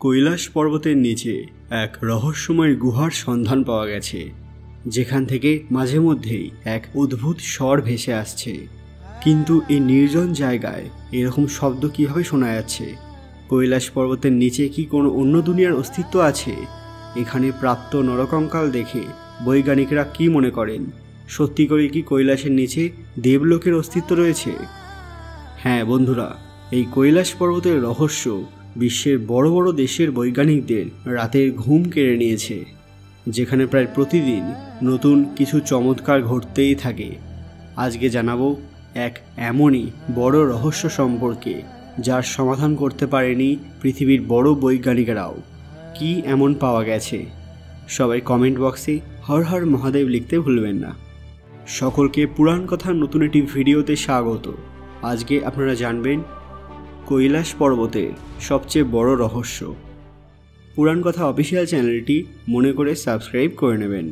কৈলাস পর্বতের নিচে এক রহস্যময় গুহার সন্ধান পাওয়া গেছে, যেখান থেকে মাঝে মধ্যেই এক অদ্ভুত স্বর ভেসে আসছে। কিন্তু এই নির্জন জায়গায় এরকম শব্দ কিভাবে শোনা যাচ্ছে? কৈলাস পর্বতের নিচে কি কোনো অন্য দুনিয়ার অস্তিত্ব আছে? এখানে প্রাপ্ত নরকঙ্কাল দেখে বৈজ্ঞানিকরা কি মনে করেন? সত্যি করে কি কৈলাসের নিচে দেবলোকের অস্তিত্ব রয়েছে? হ্যাঁ বন্ধুরা, এই কৈলাস পর্বতের রহস্য বিশ্বের বড় বড় দেশের বৈজ্ঞানিকদের রাতের ঘুম কেড়ে নিয়েছে, যেখানে প্রায় প্রতিদিন নতুন কিছু চমৎকার ঘটতেই থাকে। আজকে জানাবো এক এমনই বড় রহস্য সম্পর্কে, যার সমাধান করতে পারেনি পৃথিবীর বড় বৈজ্ঞানিকরাও। কি এমন পাওয়া গেছে? সবাই কমেন্ট বক্সে হর হর মহাদেব লিখতে ভুলবেন না। সকলকে পুরাণ কথার নতুন একটি ভিডিওতে স্বাগত। আজকে আপনারা জানবেন কৈলাস পর্বতের সবচেয়ে বড় রহস্য। পুরাণ কথা অফিসিয়াল চ্যানেলটি মনে করে সাবস্ক্রাইব করে নেবেন।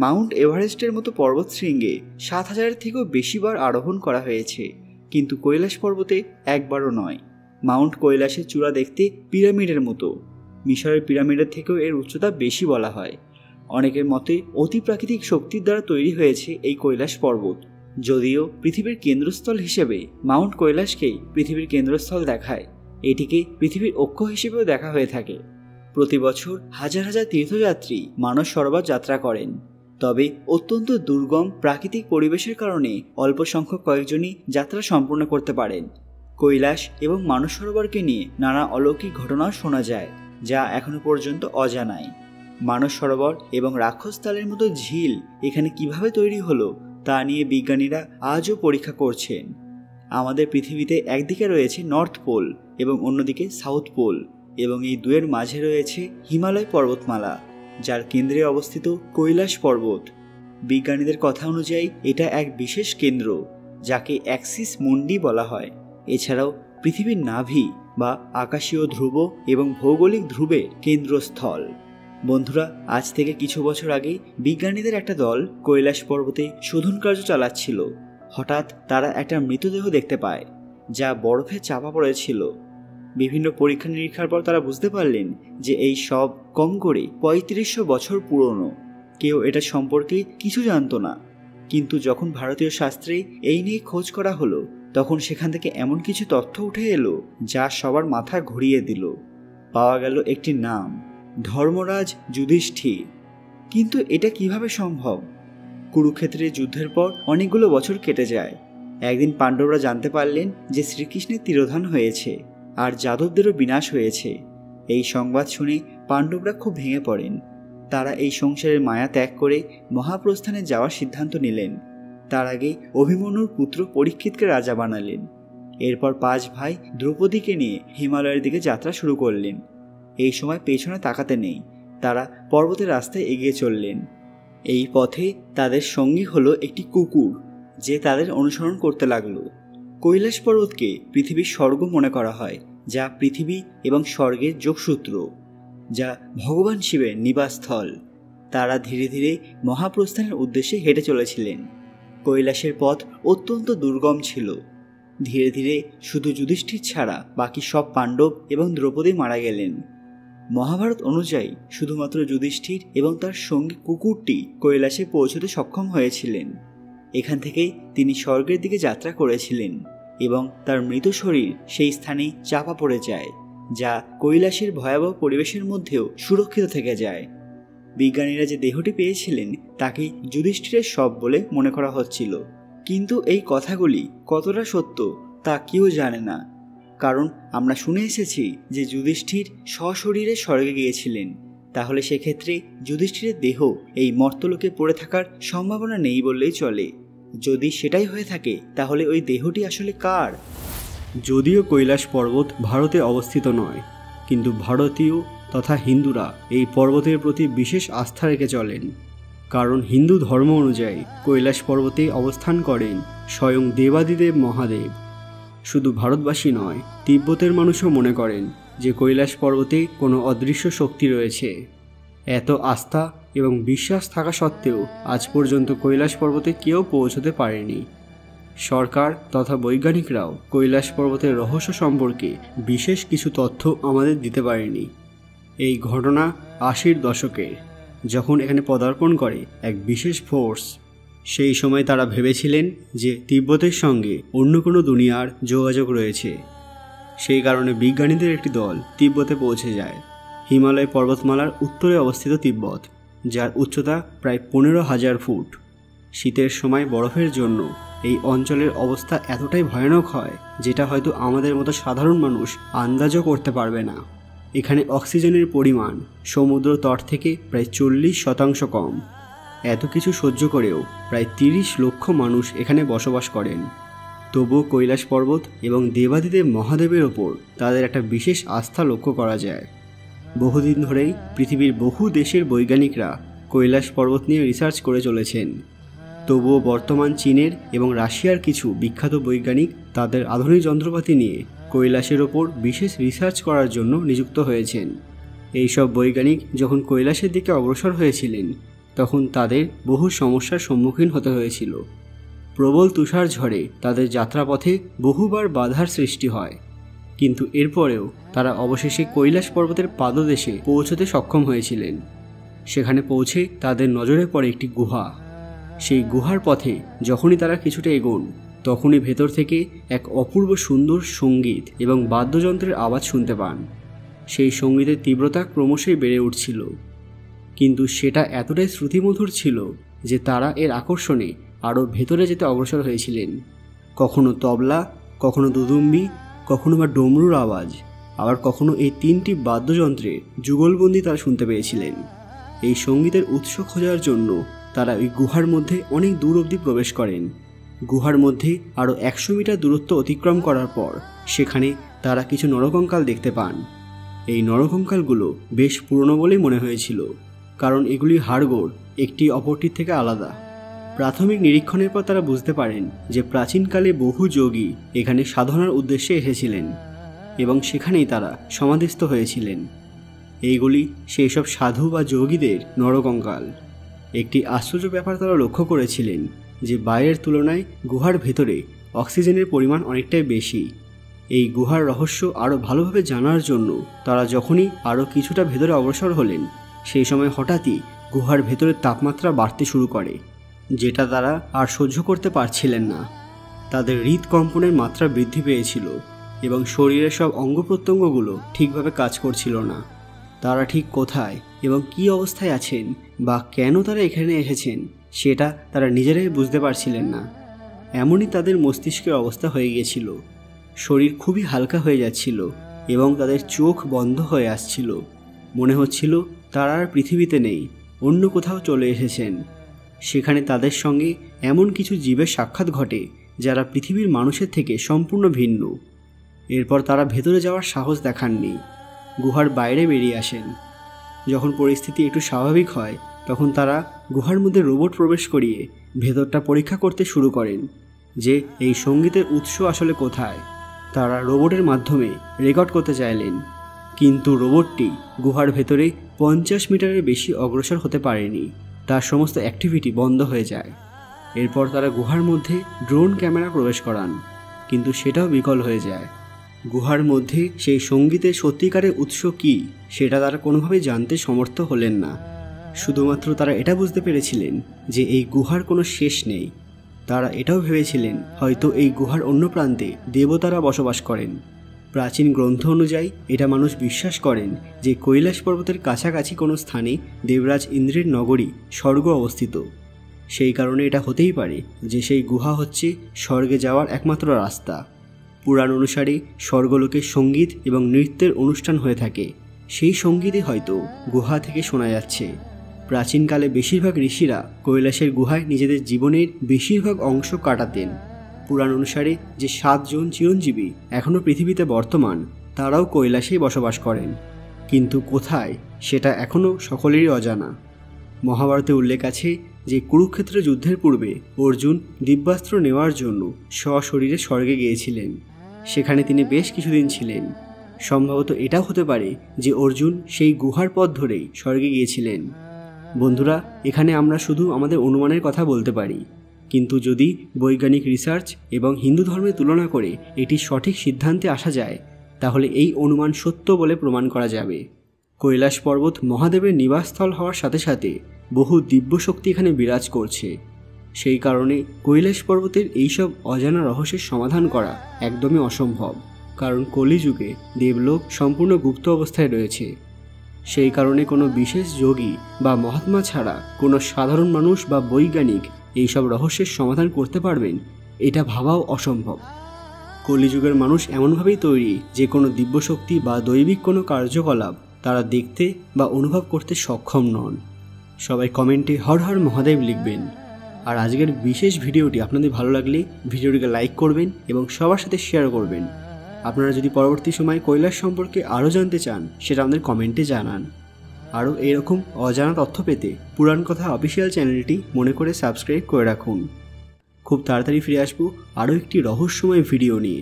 মাউন্ট এভারেস্টের মতো পর্বতশৃঙ্গে ৭,০০০ থেকেও বেশিবার আরোহণ করা হয়েছে, কিন্তু কৈলাস পর্বতে একবারও নয়। মাউন্ট কৈলাসের চূড়া দেখতে পিরামিডের মতো। মিশরের পিরামিডের থেকেও এর উচ্চতা বেশি বলা হয়। অনেকের মতে অতি প্রাকৃতিক শক্তির দ্বারা তৈরি হয়েছে এই কৈলাস পর্বত। যদিও পৃথিবীর কেন্দ্রস্থল হিসেবে মাউন্ট কৈলাসকেই পৃথিবীর কেন্দ্রস্থল দেখায়, এটিকে পৃথিবীর অক্ষ হিসেবেও দেখা হয়ে থাকে। প্রতি বছর হাজার হাজার তীর্থযাত্রী মানস সরোবর যাত্রা করেন, তবে অত্যন্ত দুর্গম প্রাকৃতিক পরিবেশের কারণে অল্প সংখ্যক কয়েকজনই যাত্রা সম্পূর্ণ করতে পারেন। কৈলাস এবং মানস সরোবরকে নিয়ে নানা অলৌকিক ঘটনাও শোনা যায়, যা এখনো পর্যন্ত অজানাই। মানস সরোবর এবং রাক্ষসতালের মতো ঝিল এখানে কিভাবে তৈরি হলো তা নিয়ে বিজ্ঞানীরা আজও পরীক্ষা করছেন। আমাদের পৃথিবীতে একদিকে রয়েছে নর্থ পোল এবং অন্যদিকে সাউথ পোল, এবং এই দুয়ের মাঝে রয়েছে হিমালয় পর্বতমালা, যার কেন্দ্রে অবস্থিত কৈলাস পর্বত। বিজ্ঞানীদের কথা অনুযায়ী এটা এক বিশেষ কেন্দ্র, যাকে অ্যাক্সিস মুন্ডি বলা হয়। এছাড়াও পৃথিবীর নাভি বা আকাশীয় ধ্রুব এবং ভৌগোলিক ধ্রুবের কেন্দ্রস্থল। বন্ধুরা, আজ থেকে কিছু বছর আগে বিজ্ঞানীদের একটা দল কৈলাস পর্বতে শোধন কার্য চালাচ্ছিল। হঠাৎ তারা একটা মৃতদেহ দেখতে পায়, যা বরফে চাপা পড়েছিল। বিভিন্ন পরীক্ষা নিরীক্ষার পর তারা বুঝতে পারলেন যে এই সব কম করে ৩৫০০ বছর পুরনো। কেউ এটা সম্পর্কে কিছু জানতো না, কিন্তু যখন ভারতীয় শাস্ত্রে এই নিয়ে খোঁজ করা হলো, তখন সেখান থেকে এমন কিছু তথ্য উঠে এলো যা সবার মাথা ঘুরিয়ে দিল। পাওয়া গেল একটি নাম, ধর্মরাজ যুধিষ্ঠির। কিন্তু এটা কিভাবে সম্ভব? কুরুক্ষেত্রের যুদ্ধের পর অনেকগুলো বছর কেটে যায়। একদিন পাণ্ডবরা জানতে পারলেন যে শ্রীকৃষ্ণের তিরোধান হয়েছে আর যাদবদেরও বিনাশ হয়েছে। এই সংবাদ শুনে পাণ্ডবরা খুব ভেঙে পড়েন। তারা এই সংসারের মায়া ত্যাগ করে মহাপ্রস্থানে যাওয়ার সিদ্ধান্ত নিলেন। তার আগে অভিমন্যুর পুত্র পরীক্ষিতকে রাজা বানালেন। এরপর ৫ ভাই দ্রৌপদীকে নিয়ে হিমালয়ের দিকে যাত্রা শুরু করলেন। এই সময় পেছনে তাকাতে নেই, তারা পর্বতের রাস্তায় এগিয়ে চললেন। এই পথে তাদের সঙ্গী হলো একটি কুকুর, যে তাদের অনুসরণ করতে লাগলো। কৈলাস পর্বতকে পৃথিবীর স্বর্গ মনে করা হয়, যা পৃথিবী এবং স্বর্গের যোগসূত্র, যা ভগবান শিবের নিবাসস্থল। তারা ধীরে ধীরে মহাপ্রস্থানের উদ্দেশ্যে হেঁটে চলেছিলেন। কৈলাসের পথ অত্যন্ত দুর্গম ছিল। ধীরে ধীরে শুধু যুধিষ্ঠির ছাড়া বাকি সব পাণ্ডব এবং দ্রৌপদী মারা গেলেন। মহাভারত অনুযায়ী শুধুমাত্র যুধিষ্ঠির এবং তার সঙ্গী কুকুরটি কৈলাসে পৌঁছতে সক্ষম হয়েছিলেন। এখান থেকেই তিনি স্বর্গের দিকে যাত্রা করেছিলেন এবং তার মৃত শরীর সেই স্থানেই চাপা পড়ে যায়, যা কৈলাসের ভয়াবহ পরিবেশের মধ্যেও সুরক্ষিত থেকে যায়। বিজ্ঞানীরা যে দেহটি পেয়েছিলেন তাকে যুধিষ্ঠিরের শব বলে মনে করা হচ্ছিল, কিন্তু এই কথাগুলি কতটা সত্য তা কেউ জানে না। কারণ আমরা শুনে এসেছি যে যুধিষ্ঠির সশরীরে স্বর্গে গিয়েছিলেন। তাহলে সেক্ষেত্রে যুধিষ্ঠিরের দেহ এই মর্তলোকে পড়ে থাকার সম্ভাবনা নেই বললেই চলে। যদি সেটাই হয়ে থাকে, তাহলে ওই দেহটি আসলে কার? যদিও কৈলাস পর্বত ভারতে অবস্থিত নয়, কিন্তু ভারতীয় তথা হিন্দুরা এই পর্বতের প্রতি বিশেষ আস্থা রেখে চলেন। কারণ হিন্দু ধর্ম অনুযায়ী কৈলাস পর্বতে অবস্থান করেন স্বয়ং দেবাদিদেব মহাদেব। শুধু ভারতবাসী নয়, তিব্বতের মানুষও মনে করেন যে কৈলাস পর্বতে কোনো অদৃশ্য শক্তি রয়েছে। এত আস্থা এবং বিশ্বাস থাকা সত্ত্বেও আজ পর্যন্ত কৈলাস পর্বতে কেউ পৌঁছতে পারেনি। সরকার তথা বৈজ্ঞানিকরাও কৈলাস পর্বতের রহস্য সম্পর্কে বিশেষ কিছু তথ্য আমাদের দিতে পারেনি। এই ঘটনা 80-র দশকের, যখন এখানে পদার্পণ করে এক বিশেষ ফোর্স। সেই সময় তারা ভেবেছিলেন যে তিব্বতের সঙ্গে অন্য কোনো দুনিয়ার যোগাযোগ রয়েছে। সেই কারণে বিজ্ঞানীদের একটি দল তিব্বতে পৌঁছে যায়। হিমালয় পর্বতমালার উত্তরে অবস্থিত তিব্বত, যার উচ্চতা প্রায় 15,000 ফুট। শীতের সময় বরফের জন্য এই অঞ্চলের অবস্থা এতটাই ভয়ানক হয় যেটা হয়তো আমাদের মতো সাধারণ মানুষ আন্দাজও করতে পারবে না। এখানে অক্সিজেনের পরিমাণ সমুদ্র তট থেকে প্রায় 40% কম। এত কিছু সহ্য করেও প্রায় 30 লক্ষ মানুষ এখানে বসবাস করেন। তবুও কৈলাস পর্বত এবং দেবাদিদেব মহাদেবের ওপর তাদের একটা বিশেষ আস্থা লক্ষ্য করা যায়। বহুদিন ধরেই পৃথিবীর বহু দেশের বৈজ্ঞানিকরা কৈলাস পর্বত নিয়ে রিসার্চ করে চলেছেন। তবুও বর্তমান চীনের এবং রাশিয়ার কিছু বিখ্যাত বৈজ্ঞানিক তাদের আধুনিক যন্ত্রপাতি নিয়ে কৈলাসের ওপর বিশেষ রিসার্চ করার জন্য নিযুক্ত হয়েছেন। এইসব বৈজ্ঞানিক যখন কৈলাসের দিকে অগ্রসর হয়েছিলেন, তখন তাদের বহু সমস্যার সম্মুখীন হতে হয়েছিল। প্রবল তুষার ঝড়ে তাদের যাত্রাপথে বহুবার বাধার সৃষ্টি হয়, কিন্তু এরপরেও তারা অবশেষে কৈলাস পর্বতের পাদদেশে পৌঁছতে সক্ষম হয়েছিলেন। সেখানে পৌঁছে তাদের নজরে পড়ে একটি গুহা। সেই গুহার পথে যখনই তারা কিছুটা এগোন, তখনই ভেতর থেকে এক অপূর্ব সুন্দর সঙ্গীত এবং বাদ্যযন্ত্রের আওয়াজ শুনতে পান। সেই সঙ্গীতের তীব্রতা ক্রমশই বেড়ে উঠছিল, কিন্তু সেটা এতটাই শ্রুতিমধুর ছিল যে তারা এর আকর্ষণে আরও ভেতরে যেতে অগ্রসর হয়েছিলেন। কখনো তবলা, কখনো দুদুম্বি, কখনো বা ডমরুর আওয়াজ, আবার কখনো এই 3টি বাদ্যযন্ত্রের যুগলবন্দি তারা শুনতে পেয়েছিলেন। এই সঙ্গীতের উৎস খোঁজার জন্য তারা ওই গুহার মধ্যে অনেক দূর অবধি প্রবেশ করেন। গুহার মধ্যে আরও 100 মিটার দূরত্ব অতিক্রম করার পর সেখানে তারা কিছু নরকঙ্কাল দেখতে পান। এই নরকঙ্কালগুলো বেশ পুরনো বলেই মনে হয়েছিল, কারণ এগুলির হাড়গোড় একটি অপরটির থেকে আলাদা। প্রাথমিক নিরীক্ষণের পর তারা বুঝতে পারেন যে প্রাচীনকালে বহু যোগী এখানে সাধনার উদ্দেশ্যে এসেছিলেন এবং সেখানেই তারা সমাধিস্থ হয়েছিলেন। এইগুলি সেই সব সাধু বা যোগীদের নরকঙ্কাল। একটি আশ্চর্য ব্যাপার তারা লক্ষ্য করেছিলেন যে বাইরের তুলনায় গুহার ভেতরে অক্সিজেনের পরিমাণ অনেকটাই বেশি। এই গুহার রহস্য আরও ভালোভাবে জানার জন্য তারা যখনই আরও কিছুটা ভেতরে অগ্রসর হলেন, সেই সময় হঠাৎই গুহার ভেতরের তাপমাত্রা বাড়তে শুরু করে, যেটা তারা আর সহ্য করতে পারছিলেন না। তাদের হৃদকম্পনের মাত্রা বৃদ্ধি পেয়েছিল এবং শরীরের সব অঙ্গ প্রত্যঙ্গগুলো ঠিকভাবে কাজ করছিল না। তারা ঠিক কোথায় এবং কী অবস্থায় আছেন বা কেন তারা এখানে এসেছেন সেটা তারা নিজেরাই বুঝতে পারছিলেন না। এমনই তাদের মস্তিষ্কের অবস্থা হয়ে গিয়েছিল। শরীর খুবই হালকা হয়ে যাচ্ছিল এবং তাদের চোখ বন্ধ হয়ে আসছিল। মনে হচ্ছিল তারা আর পৃথিবীতে নেই, অন্য কোথাও চলে এসেছেন। সেখানে তাদের সঙ্গে এমন কিছু জীবের সাক্ষাৎ ঘটে যারা পৃথিবীর মানুষের থেকে সম্পূর্ণ ভিন্ন। এরপর তারা ভেতরে যাওয়ার সাহস দেখাননি, গুহার বাইরে বেরিয়ে আসেন। যখন পরিস্থিতি একটু স্বাভাবিক হয়, তখন তারা গুহার মধ্যে রোবট প্রবেশ করিয়ে ভেতরটা পরীক্ষা করতে শুরু করেন যে এই সঙ্গীতের উৎস আসলে কোথায়। তারা রোবটের মাধ্যমে রেকর্ড করতে চাইলেন, কিন্তু রোবটটি গুহার ভেতরে 50 মিটারের বেশি অগ্রসর হতে পারেনি। তার সমস্ত অ্যাক্টিভিটি বন্ধ হয়ে যায়। এরপর তারা গুহার মধ্যে ড্রোন ক্যামেরা প্রবেশ করান, কিন্তু সেটাও বিকল হয়ে যায়। গুহার মধ্যে সেই সঙ্গীতের সত্যিকারের উৎস কী সেটা তারা কোনোভাবেই জানতে সমর্থ হলেন না। শুধুমাত্র তারা এটা বুঝতে পেরেছিলেন যে এই গুহার কোনো শেষ নেই। তারা এটাও ভেবেছিলেন হয়তো এই গুহার অন্য প্রান্তে দেবতারা বসবাস করেন। প্রাচীন গ্রন্থ অনুযায়ী এটা মানুষ বিশ্বাস করেন যে কৈলাস পর্বতের কাছাকাছি কোনো স্থানে দেবরাজ ইন্দ্রের নগরী স্বর্গ অবস্থিত। সেই কারণে এটা হতেই পারে যে সেই গুহা হচ্ছে স্বর্গে যাওয়ার একমাত্র রাস্তা। পুরাণ অনুসারে স্বর্গলোকে সঙ্গীত এবং নৃত্যের অনুষ্ঠান হয়ে থাকে। সেই সঙ্গীতই হয়তো গুহা থেকে শোনা যাচ্ছে। প্রাচীনকালে বেশিরভাগ ঋষিরা কৈলাসের গুহায় নিজেদের জীবনের বেশিরভাগ অংশ কাটাতেন। পুরাণ অনুসারে যে 7 জন চিরঞ্জীবী এখনও পৃথিবীতে বর্তমান, তারাও কৈলাসেই বসবাস করেন, কিন্তু কোথায় সেটা এখনও সকলেরই অজানা। মহাভারতে উল্লেখ আছে যে কুরুক্ষেত্র যুদ্ধের পূর্বে অর্জুন দিব্যাস্ত্র নেওয়ার জন্য সশরীরে স্বর্গে গিয়েছিলেন। সেখানে তিনি বেশ কিছুদিন ছিলেন। সম্ভবত এটাও হতে পারে যে অর্জুন সেই গুহার পথ ধরেই স্বর্গে গিয়েছিলেন। বন্ধুরা, এখানে আমরা শুধু আমাদের অনুমানের কথা বলতে পারি, কিন্তু যদি বৈজ্ঞানিক রিসার্চ এবং হিন্দু ধর্মের তুলনা করে এটি সঠিক সিদ্ধান্তে আসা যায় তাহলে এই অনুমান সত্য বলে প্রমাণ করা যাবে। কৈলাস পর্বত মহাদেবের নিবাসস্থল হওয়ার সাথে সাথে বহু দিব্য শক্তি এখানে বিরাজ করছে। সেই কারণে কৈলাস পর্বতের এইসব অজানা রহস্যের সমাধান করা একদমই অসম্ভব, কারণ কলিযুগে দেবলোক সম্পূর্ণ গুপ্ত অবস্থায় রয়েছে। সেই কারণে কোনো বিশেষ যোগী বা মহাত্মা ছাড়া কোনো সাধারণ মানুষ বা বৈজ্ঞানিক এইসব রহস্যের সমাধান করতে পারবেন এটা ভাবাও অসম্ভব। কলিযুগের মানুষ এমনভাবেই তৈরি যে কোনো দিব্যশক্তি বা দৈবিক কোনো কার্যকলাপ তারা দেখতে বা অনুভব করতে সক্ষম নন। সবাই কমেন্টে হর হর মহাদেব লিখবেন। আর আজকের বিশেষ ভিডিওটি আপনাদের ভালো লাগলে ভিডিওটিকে লাইক করবেন এবং সবার সাথে শেয়ার করবেন। আপনারা যদি পরবর্তী সময় কৈলাস সম্পর্কে আরও জানতে চান সেটা আমাদের কমেন্টে জানান। আরও এরকম অজানা তথ্য পেতে পুরাণ কথা অফিসিয়াল চ্যানেলটি মনে করে সাবস্ক্রাইব করে রাখুন। খুব তাড়াতাড়ি ফিরে আসবো আরও একটি রহস্যময় ভিডিও নিয়ে।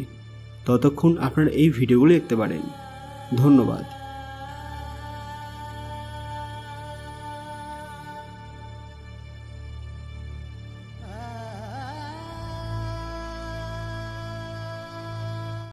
ততক্ষণ আপনারা এই ভিডিওগুলো দেখতে পারেন। ধন্যবাদ।